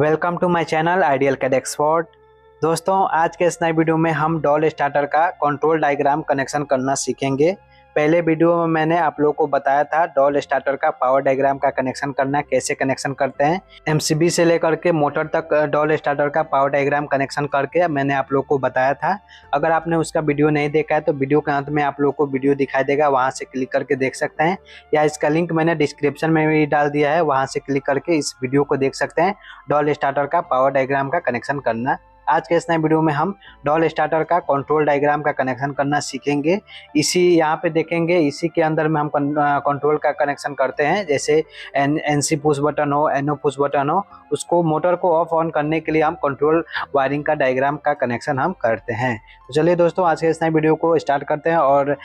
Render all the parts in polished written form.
Welcome to my channel ideal CAD expert. दोस्तों, आज के इस नए वीडियो में हम डॉल स्टार्टर का कंट्रोल डायग्राम कनेक्शन करना सीखेंगे। पहले वीडियो में मैंने आप लोगों को बताया था डॉल स्टार्टर का पावर डायग्राम का कनेक्शन करना कैसे कनेक्शन करते हैं। एमसीबी से लेकर के मोटर तक डॉल स्टार्टर का पावर डायग्राम कनेक्शन करके मैंने आप लोगों को बताया था। अगर आपने उसका वीडियो नहीं देखा है तो वीडियो के अंत में आप लोगों को वीडियो दिखाई देगा, वहां से क्लिक करके देख सकते हैं, या इसका लिंक मैंने डिस्क्रिप्शन में भी डाल दिया है, वहां से क्लिक करके इस वीडियो को देख सकते हैं। डॉल स्टार्टर का पावर डायग्राम का कनेक्शन करना। आज के इस नए वीडियो में हम डॉल स्टार्टर का कंट्रोल डायग्राम का कनेक्शन करना सीखेंगे। इसी यहाँ पे देखेंगे, इसी के अंदर में हम कंट्रोल का कनेक्शन करते हैं। जैसे एनसी पुश बटन हो, एनओ पुश बटन हो, उसको मोटर को ऑफ ऑन करने के लिए हम कंट्रोल वायरिंग का डायग्राम का कनेक्शन हम करते हैं। तो चलिए दोस्तों, आज के इस नए वीडियो को स्टार्ट करते हैं और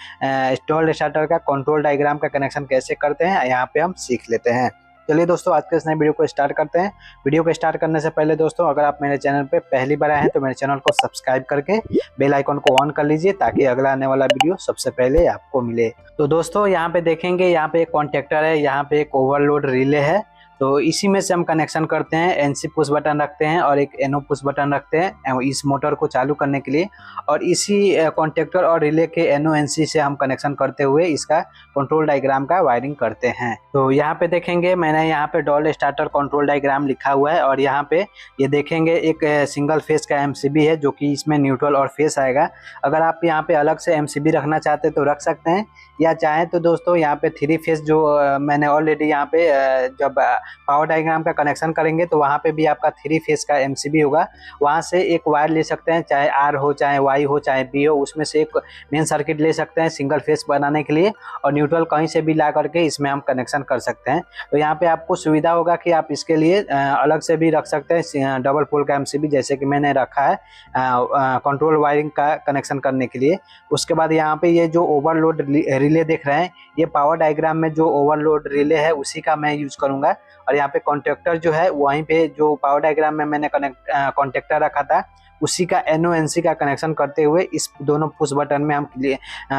डॉल स्टार्टर का कंट्रोल डायग्राम का कनेक्शन कैसे करते हैं यहाँ पे हम सीख लेते हैं। चलिए दोस्तों, आज के इस नए वीडियो को स्टार्ट करते हैं। वीडियो को स्टार्ट करने से पहले दोस्तों, अगर आप मेरे चैनल पे पहली बार आए हैं तो मेरे चैनल को सब्सक्राइब करके बेल आइकन को ऑन कर लीजिए, ताकि अगला आने वाला वीडियो सबसे पहले आपको मिले। तो दोस्तों, यहाँ पे देखेंगे, यहाँ पे एक कॉन्टेक्टर है, यहाँ पे एक ओवरलोड रिले है। तो इसी में से हम कनेक्शन करते हैं। एनसी पुश बटन रखते हैं और एक एनओ पुश बटन रखते हैं इस मोटर को चालू करने के लिए, और इसी कॉन्टेक्टर और रिले के एनओ एनसी से हम कनेक्शन करते हुए इसका कंट्रोल डायग्राम का वायरिंग करते हैं। तो यहाँ पे देखेंगे, मैंने यहाँ पे डॉल स्टार्टर कंट्रोल डायग्राम लिखा हुआ है, और यहाँ पे ये देखेंगे एक सिंगल फेस का एमसीबी है, जो कि इसमें न्यूट्रल और फेस आएगा। अगर आप यहाँ पे अलग से एमसीबी रखना चाहते तो रख सकते हैं, या चाहें तो दोस्तों यहाँ पे 3 फेस जो मैंने ऑलरेडी यहाँ पे जब पावर डायग्राम का कनेक्शन करेंगे तो वहाँ पे भी आपका 3 फेस का एमसीबी होगा। वहाँ से एक वायर ले सकते हैं, चाहे आर हो, चाहे वाई हो, चाहे बी हो, उसमें से एक मेन सर्किट ले सकते हैं सिंगल फेस बनाने के लिए, और न्यूट्रल कहीं से भी ला करके इसमें हम कनेक्शन कर सकते हैं। तो यहाँ पे आपको सुविधा होगा कि आप इसके लिए अलग से भी रख सकते हैं डबल पोल का एमसीबी, जैसे कि मैंने रखा है कंट्रोल वायरिंग का कनेक्शन करने के लिए। उसके बाद यहाँ पे ये जो ओवरलोड रिले देख रहे हैं, ये पावर डायग्राम में जो ओवरलोड रिले है उसी का मैं यूज करूंगा। और यहाँ पे कॉन्टेक्टर जो है, वहीं पे जो पावर डायग्राम में मैंने कॉन्टेक्टर रखा था उसी का एनओ एनसी का कनेक्शन करते हुए इस दोनों पुश बटन में हम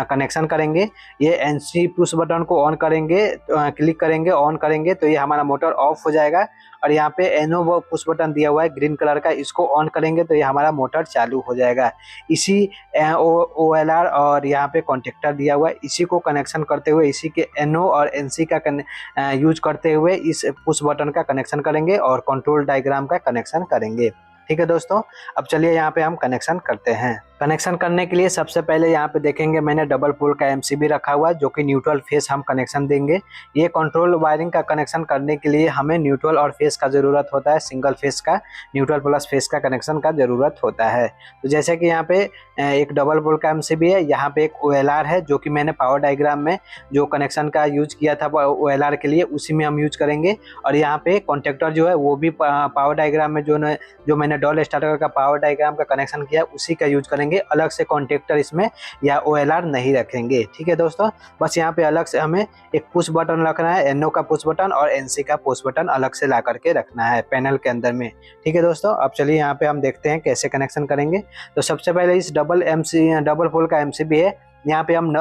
कनेक्शन करेंगे। ये एनसी पुश बटन को ऑन करेंगे, क्लिक करेंगे, ऑन करेंगे तो ये हमारा मोटर ऑफ हो जाएगा। और यहाँ पे एनओ पुश बटन दिया हुआ है ग्रीन कलर का, इसको ऑन करेंगे तो ये हमारा मोटर चालू हो जाएगा। इसी ओएलआर और यहाँ पे कॉन्टेक्टर दिया हुआ है, इसी को कनेक्शन करते हुए, इसी के एनओ और एनसी का यूज करते हुए इस पुश बटन का कनेक्शन करेंगे और कंट्रोल डायग्राम का कनेक्शन करेंगे। ठीक है दोस्तों, अब चलिए यहाँ पे हम कनेक्शन करते हैं। कनेक्शन करने के लिए सबसे पहले यहाँ पे देखेंगे, मैंने डबल पोल का एमसीबी रखा हुआ है, जो कि न्यूट्रल फेस हम कनेक्शन देंगे। ये कंट्रोल वायरिंग का कनेक्शन करने के लिए हमें न्यूट्रल और फेस का जरूरत होता है, सिंगल फेस का, न्यूट्रल प्लस फेस का कनेक्शन का जरूरत होता है। तो जैसे कि यहाँ पे एक डबल पोल का एमसीबी है, यहाँ पे एक ओएलआर है, जो कि मैंने पावर डायग्राम में जो कनेक्शन का यूज किया था ओएलआर के लिए, उसी में हम यूज करेंगे। और यहाँ पे कॉन्टेक्टर जो है वो भी पावर डायग्राम में जो मैंने डॉल स्टार्टर का पावर डायग्राम का कनेक्शन किया उसी का यूज करेंगे। अलग से कॉन्टेक्टर इसमें या ओएलआर नहीं रखेंगे। ठीक है दोस्तों, बस यहाँ पे अलग से हमें एक पुश बटन रखना है, एनओ का पुश बटन और एनसी का पुश बटन अलग से ला करके रखना है पैनल के अंदर में। ठीक है दोस्तों, अब चलिए यहाँ पे हम देखते हैं कैसे कनेक्शन करेंगे। तो सबसे पहले इस डबल पोल का एमसीबी है, यहाँ पे हम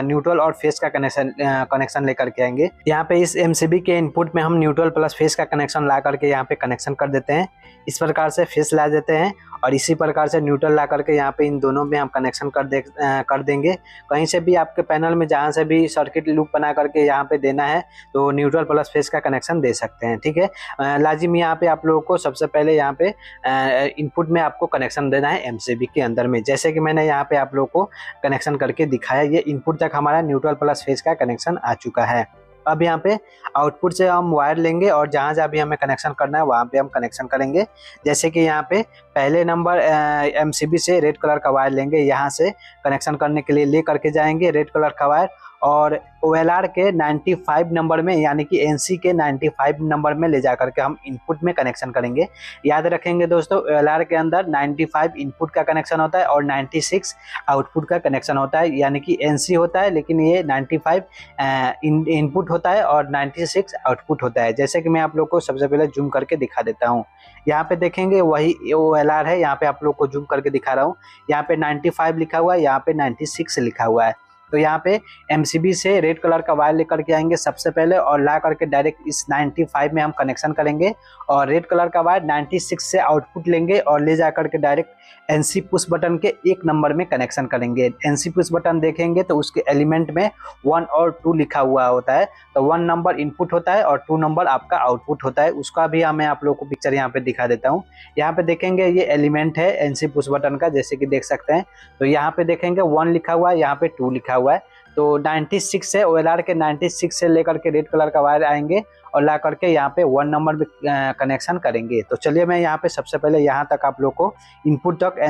न्यूट्रल और फेस का कनेक्शन लेकर के आएंगे। यहाँ पे इस एमसीबी के इनपुट में हम न्यूट्रल प्लस फेस का कनेक्शन ला करके यहाँ पे कनेक्शन कर देते हैं। इस प्रकार से फेस ला देते हैं और इसी प्रकार से न्यूट्रल ला करके यहाँ पे इन दोनों में हम कनेक्शन कर देंगे। कहीं से भी आपके पैनल में जहाँ से भी सर्किट लूप बना करके यहाँ पे देना है तो न्यूट्रल प्लस फेस का कनेक्शन दे सकते हैं। ठीक है, लाजिम यहाँ पे आप लोगों को सबसे पहले यहाँ पे इनपुट में आपको कनेक्शन देना है एमसीबी के अंदर में, जैसे कि मैंने यहाँ पे आप लोगों को कनेक्शन करके दिखाया। ये इनपुट तक हमारा न्यूट्रल प्लस फेस का कनेक्शन आ चुका है। अब यहाँ पे आउटपुट से हम वायर लेंगे और जहाँ जहाँ भी हमें कनेक्शन करना है वहाँ पे हम कनेक्शन करेंगे। जैसे कि यहाँ पे पहले नंबर एमसीबी से रेड कलर का वायर लेंगे, यहाँ से कनेक्शन करने के लिए ले करके जाएंगे रेड कलर का वायर, और ओएलआर के 95 नंबर में, यानी कि एनसी के 95 नंबर में ले जा करके हम इनपुट में कनेक्शन करेंगे। याद रखेंगे दोस्तों, ओएलआर के अंदर 95 इनपुट का कनेक्शन होता है और 96 आउटपुट का कनेक्शन होता है, यानी कि एनसी होता है लेकिन ये 95 इनपुट होता है और 96 आउटपुट होता है। जैसे कि मैं आप लोग को सबसे पहले जूम करके दिखा देता हूँ। यहाँ पे देखेंगे वही ओएलआर है, यहाँ पे आप लोग को जूम करके दिखा रहा हूँ। यहाँ पे 95 लिखा हुआ है, यहाँ पे 96 लिखा हुआ है। तो यहाँ पे MCB से रेड कलर का वायर लेकर के आएंगे सबसे पहले और ला करके डायरेक्ट इस 95 में हम कनेक्शन करेंगे और रेड कलर का वायर 96 से आउटपुट लेंगे और ले जा करके डायरेक्ट NC पुश बटन के 1 नंबर में कनेक्शन करेंगे। NC पुश बटन देखेंगे तो उसके एलिमेंट में 1 और 2 लिखा हुआ होता है, तो 1 नंबर इनपुट होता है और 2 नंबर आपका आउटपुट होता है। उसका भी मैं आप लोगों को पिक्चर यहाँ पे दिखा देता हूँ। यहाँ पे देखेंगे ये एलिमेंट है NC पुश बटन का, जैसे कि देख सकते हैं। तो यहाँ पे देखेंगे 1 लिखा हुआ है, यहाँ पे 2 लिखा हुआ है। तो 96 से OLR के 96 से लेकर के रेड कलर का वायर आएंगे और ला करके यहाँ पे 1 नंबर में कनेक्शन करेंगे। तो चलिए मैं यहाँ पे सबसे पहले यहाँ तक आप लोग को इनपुट तक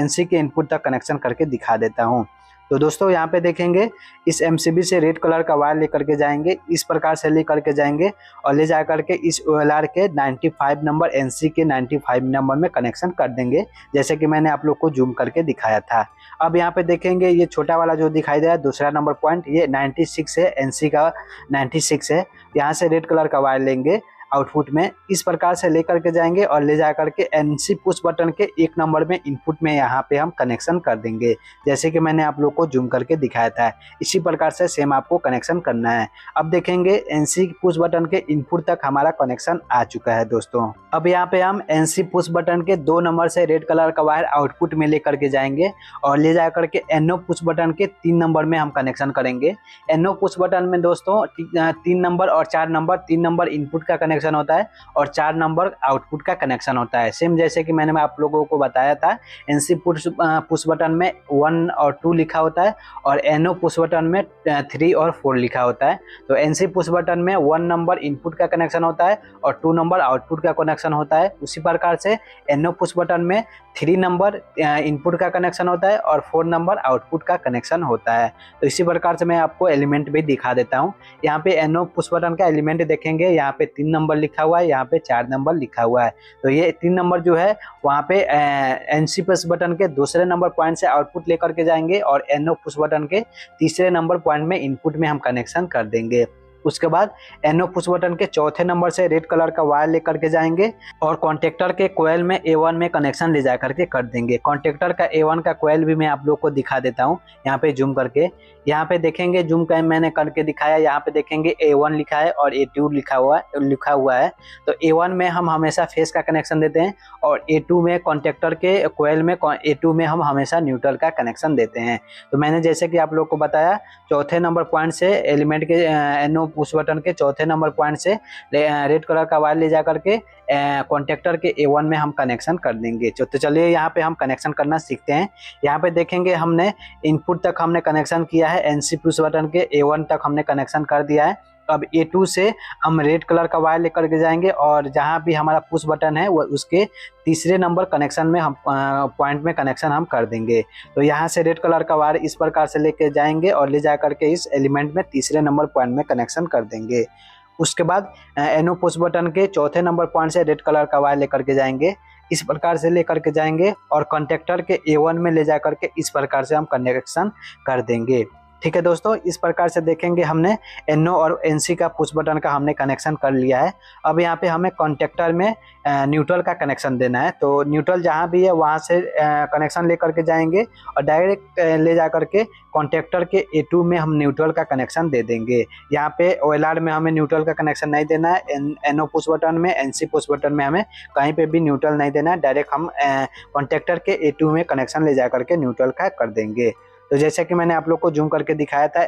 NC के इनपुट तक कनेक्शन करके दिखा देता हूँ। तो दोस्तों यहाँ पे देखेंगे इस MCB से रेड कलर का वायर लेकर के जाएंगे, इस प्रकार से लेकर के जाएंगे और ले जा करके इस OLR के 95 नंबर NC के 95 नंबर में कनेक्शन कर देंगे, जैसे कि मैंने आप लोग को जूम करके दिखाया था। अब यहाँ पे देखेंगे ये छोटा वाला जो दिखाई दे रहा है दूसरा नंबर पॉइंट, ये 96 है, NC का 96 है। यहाँ से रेड कलर का वायर लेंगे आउटपुट में, इस प्रकार से लेकर के जाएंगे और ले जा करके NC पुश बटन के 1 नंबर में इनपुट में यहाँ पे हम कनेक्शन कर देंगे, जैसे कि मैंने आप लोग को जूम करके दिखाया था। इसी प्रकार से सेम आपको कनेक्शन करना है। अब देखेंगे NC पुश बटन के इनपुट तक हमारा कनेक्शन आ चुका है दोस्तों। अब यहाँ पे हम NC पुश बटन के 2 नंबर से रेड कलर का वायर आउटपुट में लेकर के जाएंगे और ले जा करके NO पुश बटन के 3 नंबर में हम कनेक्शन करेंगे। NO पुश बटन में दोस्तों 3 नंबर और 4 नंबर, 3 नंबर इनपुट का कनेक्शन होता है और 4 नंबर आउटपुट का कनेक्शन होता है। सेम जैसे कि मैंने आप लोगों को बताया था, NC पुश बटन में 1 और 2 लिखा होता है और NO पुश बटन में 3 और 4 लिखा होता है। तो NC पुश बटन में 1 नंबर इनपुट का कनेक्शन होता है और 2 नंबर आउटपुट का कनेक्शन होता है। उसी प्रकार से NO पुश बटन में 3 नंबर इनपुट का कनेक्शन होता है और 4 नंबर आउटपुट का कनेक्शन होता है। तो इसी प्रकार से मैं आपको एलिमेंट भी दिखा देता हूँ। यहाँ पे NO पुश बटन का एलिमेंट देखेंगे, यहाँ पे 3 नंबर लिखा हुआ है, यहाँ पे 4 नंबर लिखा हुआ है। तो ये 3 नंबर जो है वहाँ पे NC पुश बटन के दूसरे नंबर पॉइंट से आउटपुट लेकर के जाएंगे और NO पुश बटन के तीसरे नंबर पॉइंट में इनपुट में हम कनेक्शन कर देंगे। उसके बाद NO पुश बटन के चौथे नंबर से रेड कलर का वायर लेकर के जाएंगे और कॉन्टेक्टर के कोयल में A1 में कनेक्शन ले जा करके कर देंगे। कॉन्टेक्टर का A1 का कोयल भी मैं आप लोग को दिखा देता हूँ, यहाँ पे जूम करके। यहाँ पे देखेंगे जूम कर मैंने करके दिखाया, यहाँ पे देखेंगे A1 लिखा है और A2 लिखा हुआ है। तो A1 में हम हमेशा फेस का कनेक्शन देते हैं और A2 में कॉन्टेक्टर के कोयल में A2 में हम हमेशा न्यूट्रल का कनेक्शन देते हैं। तो मैंने जैसे कि आप लोग को बताया, चौथे नंबर पॉइंट से एलिमेंट के NO पुश बटन के चौथे नंबर पॉइंट से रेड कलर का वायर ले जा करके कॉन्टेक्टर के A1 में हम कनेक्शन कर देंगे। तो चलिए यहाँ पे हम कनेक्शन करना सीखते हैं। यहाँ पे देखेंगे हमने इनपुट तक हमने कनेक्शन किया है, NC पुश बटन के A1 तक हमने कनेक्शन कर दिया है। अब A2 से हम रेड कलर का वायर लेकर के जाएंगे और जहाँ भी हमारा पुश बटन है वो उसके तीसरे नंबर कनेक्शन में हम पॉइंट में कनेक्शन हम कर देंगे। तो यहाँ से रेड कलर का वायर इस प्रकार से लेके जाएंगे और ले जा करके इस एलिमेंट में तीसरे नंबर पॉइंट में कनेक्शन कर देंगे। उसके बाद NO पुश बटन के चौथे नंबर पॉइंट से रेड कलर का वायर लेकर के जाएंगे, इस प्रकार से लेकर के जाएंगे और कॉन्टेक्टर के A1 में ले जा करके इस प्रकार से हम कनेक्शन कर देंगे। ठीक है दोस्तों, इस प्रकार से देखेंगे हमने NO और NC का पुश बटन का हमने कनेक्शन कर लिया है। अब यहाँ पे हमें कॉन्टेक्टर में न्यूट्रल का कनेक्शन देना है। तो न्यूट्रल जहाँ भी है वहाँ से कनेक्शन लेकर के जाएंगे और डायरेक्ट ले जा करके कॉन्टेक्टर के A2 में हम न्यूट्रल का कनेक्शन दे देंगे। यहाँ पे OLR में हमें न्यूट्रल का कनेक्शन नहीं देना है, NO पुश बटन में, NC पुश बटन में हमें कहीं पे भी न्यूट्रल नहीं देना है। डायरेक्ट हम कॉन्टेक्टर के A2 में कनेक्शन ले जा करके न्यूट्रल का कर देंगे। तो जैसे कि मैंने आप लोग को जूम करके दिखाया था,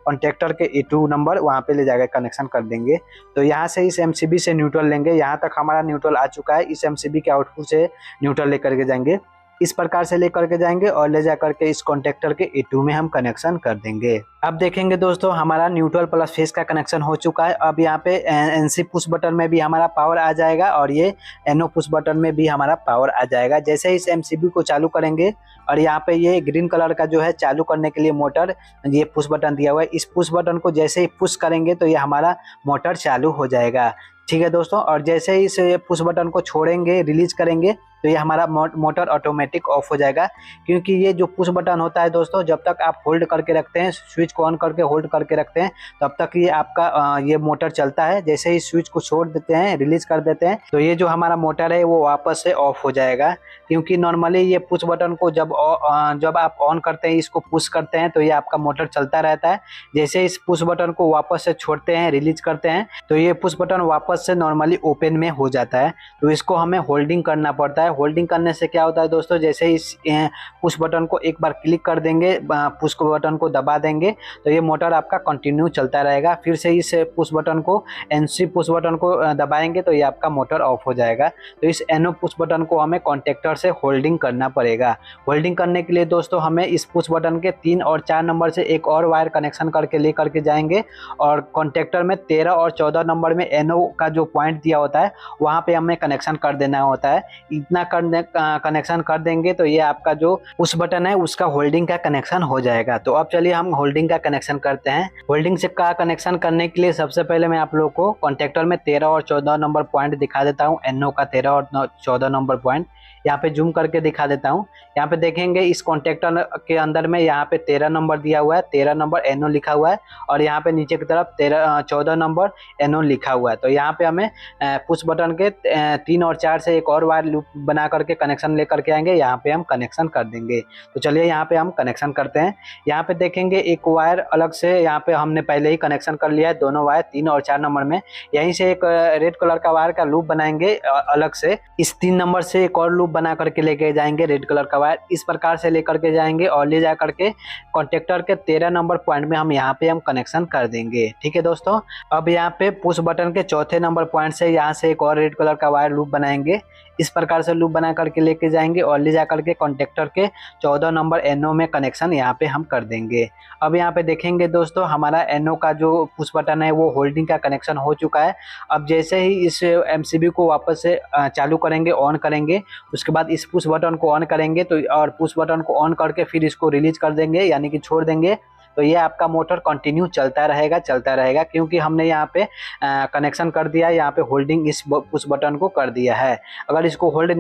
कॉन्टेक्टर के A2 नंबर वहाँ पे ले जाकर कनेक्शन कर देंगे। तो यहाँ से इस MCB से न्यूट्रल लेंगे, यहाँ तक हमारा न्यूट्रल आ चुका है। इस MCB के आउटपुट से न्यूट्रल लेकर के जाएंगे, इस प्रकार से लेकर के जाएंगे और ले जा करके इस कॉन्टेक्टर के A2 में हम कनेक्शन कर देंगे। अब देखेंगे दोस्तों हमारा न्यूट्रल प्लस फेस का कनेक्शन हो चुका है। अब यहाँ पे NC पुश बटन में भी हमारा पावर आ जाएगा और ये NO पुश बटन में भी हमारा पावर आ जाएगा। जैसे इस MCB को चालू करेंगे और यहाँ पे ये ग्रीन कलर का जो है चालू करने के लिए मोटर, ये पुश बटन दिया हुआ है, इस पुश बटन को जैसे ही पुश करेंगे तो ये हमारा मोटर चालू हो जाएगा। ठीक है दोस्तों, और जैसे ही इस पुश बटन को छोड़ेंगे, रिलीज करेंगे, तो ये हमारा मोटर ऑटोमेटिक ऑफ हो जाएगा। क्योंकि ये जो पुश बटन होता है दोस्तों, जब तक आप होल्ड करके रखते हैं, स्विच को ऑन करके होल्ड करके रखते हैं, तब तक ये आपका ये मोटर चलता है। जैसे ही स्विच को छोड़ देते हैं, रिलीज कर देते हैं, तो ये जो हमारा मोटर है वो वापस से ऑफ हो जाएगा। क्योंकि नॉर्मली ये पुश बटन को जब आप ऑन करते हैं, इसको पुश करते हैं, तो ये आपका मोटर चलता रहता है। जैसे इस पुश बटन को वापस से छोड़ते हैं, रिलीज करते हैं, तो ये पुश बटन वापस से नॉर्मली ओपन में हो जाता है। तो इसको हमें होल्डिंग करना पड़ता है। होल्डिंग करने से क्या होता है दोस्तों, जैसे इस पुश बटन को एक बार क्लिक कर देंगे, पुश बटन को दबा देंगे, तो ये मोटर आपका कंटिन्यू चलता रहेगा। फिर से इस पुश बटन को, एनसी पुश बटन को दबाएंगे, तो ये आपका मोटर ऑफ हो जाएगा। तो इस एनो पुश बटन को हमें कॉन्टेक्टर से होल्डिंग करना पड़ेगा। होल्डिंग करने के लिए दोस्तों हमें इस पुश बटन के 3 और 4 नंबर से एक और वायर कनेक्शन करके ले करके जाएंगे, और कॉन्टेक्टर में 13 और 14 नंबर में एनो का जो पॉइंट दिया होता है, वहाँ पे हमें कनेक्शन कर देना होता है। इतना कनेक्शन कर देंगे तो ये आपका जो पुश बटन है उसका होल्डिंग का कनेक्शन हो जाएगा। तो अब चलिए हम होल्डिंग का कनेक्शन करते हैं। होल्डिंग से का कनेक्शन करने के लिए सबसे पहले मैं आप लोगों को कॉन्टेक्टर में 13 और 14 नंबर पॉइंट दिखा देता हूँ। एनओ का 13 और 14 नंबर पॉइंट यहाँ पे जूम करके दिखा देता हूँ। यहाँ पे देखेंगे इस कॉन्टेक्टर के अंदर में यहाँ पे 13 नंबर दिया हुआ है, 13 नंबर एनओ लिखा हुआ है, और यहाँ पे नीचे की तरफ 14 नंबर एनओ लिखा हुआ है। तो यहाँ पे हमें पुश बटन के 3 और 4 से एक और वायर लूप बना करके कनेक्शन ले करके आएंगे, यहाँ पे हम कनेक्शन कर देंगे। तो चलिए यहाँ पे हम कनेक्शन करते हैं। यहाँ पे देखेंगे एक वायर अलग से यहाँ पे हमने पहले ही कनेक्शन कर लिया है, दोनों वायर 3 और 4 नंबर में। यहीं से एक रेड कलर का वायर का लूप बनाएंगे अलग से। इस 3 नंबर से एक और लूप बना करके लेके जाएंगे रेड कलर का वायर, इस प्रकार से लेकर के जाएंगे, और ले जा करके कॉन्टेक्टर के 13 नंबर पॉइंट में हम यहाँ पे हम कनेक्शन कर देंगे। ठीक है दोस्तों, अब यहाँ पे पुश बटन के चौथे नंबर पॉइंट से यहाँ से एक और रेड कलर का वायर लूप बनाएंगे। इस प्रकार से लूप बना करके लेके जाएंगे, और ले जा करके कॉन्टेक्टर के 14 नंबर एनओ में कनेक्शन यहाँ पे हम कर देंगे। अब यहाँ पे देखेंगे दोस्तों हमारा एनओ का जो पुश बटन है वो होल्डिंग का कनेक्शन हो चुका है। अब जैसे ही इस एमसीबी को वापस से चालू करेंगे, ऑन करेंगे, उसके बाद इस पुश बटन को ऑन करेंगे, तो और पुश बटन को ऑन करके फिर इसको रिलीज कर देंगे, यानी कि छोड़ देंगे, तो ये आपका मोटर कंटिन्यू चलता रहेगा। क्योंकि हमने यहाँ पे कनेक्शन कर दिया है, यहाँ पे होल्डिंग इस पुश बटन को कर दिया है। अगर इसको होल्डिंग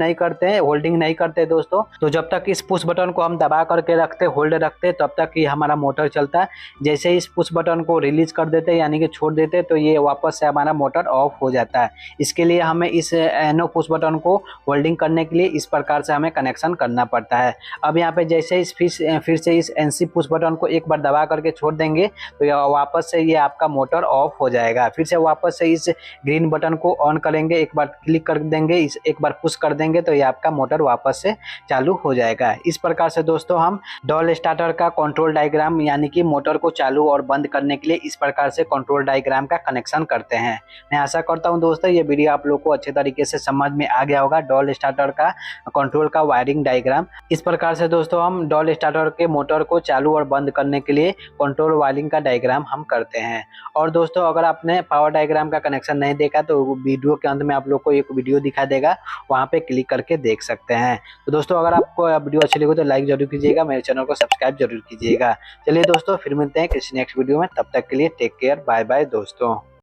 नहीं करते दोस्तों, तो जब तक इस पुश बटन को हम दबा करके रखते, होल्ड रखते, तब तक ये हमारा मोटर चलता है। जैसे ही इस पुश बटन को रिलीज कर देते, यानी कि छोड़ देते, तो ये वापस से हमारा मोटर ऑफ हो जाता है। इसके लिए हमें इस एनो पुश बटन को होल्डिंग करने के लिए इस प्रकार से हमें कनेक्शन करना पड़ता है। अब यहाँ पे जैसे इस फिर से इस एनसी पुश बटन को एक बार दबा करके छोड़ देंगे, तो ये वापस से ये आपका मोटर ऑफ हो जाएगा। फिर से वापस से इस ग्रीन बटन को ऑन करेंगे, एक बार क्लिक कर देंगे, एक बार पुश कर देंगे, तो ये आपका मोटर वापस से चालू हो जाएगा। इस प्रकार से दोस्तों हम डॉल स्टार्टर का कंट्रोल डायग्राम, यानी कि मोटर को चालू और बंद करने के लिए इस प्रकार से कंट्रोल डायग्राम का कनेक्शन करते हैं। मैं आशा करता हूं दोस्तों ये वीडियो आप लोग को अच्छे तरीके से समझ में आ गया होगा। डॉल स्टार्टर का कंट्रोल का वायरिंग डायग्राम, इस प्रकार से दोस्तों हम डॉल स्टार्टर के मोटर को चालू और बंद करने के लिए कंट्रोल वायरिंग का डायग्राम हम करते हैं। और दोस्तों अगर आपने पावर डायग्राम का कनेक्शन नहीं देखा, तो वीडियो के अंत में आप लोग को एक वीडियो दिखा देगा, वहां पे क्लिक करके देख सकते हैं। तो दोस्तों अगर आपको वीडियो अच्छी लगी तो लाइक जरूर कीजिएगा, मेरे चैनल को सब्सक्राइब जरूर कीजिएगा। चलिए दोस्तों फिर मिलते हैं किसी नेक्स्ट वीडियो में, तब तक के लिए टेक केयर, बाय बाय दोस्तों।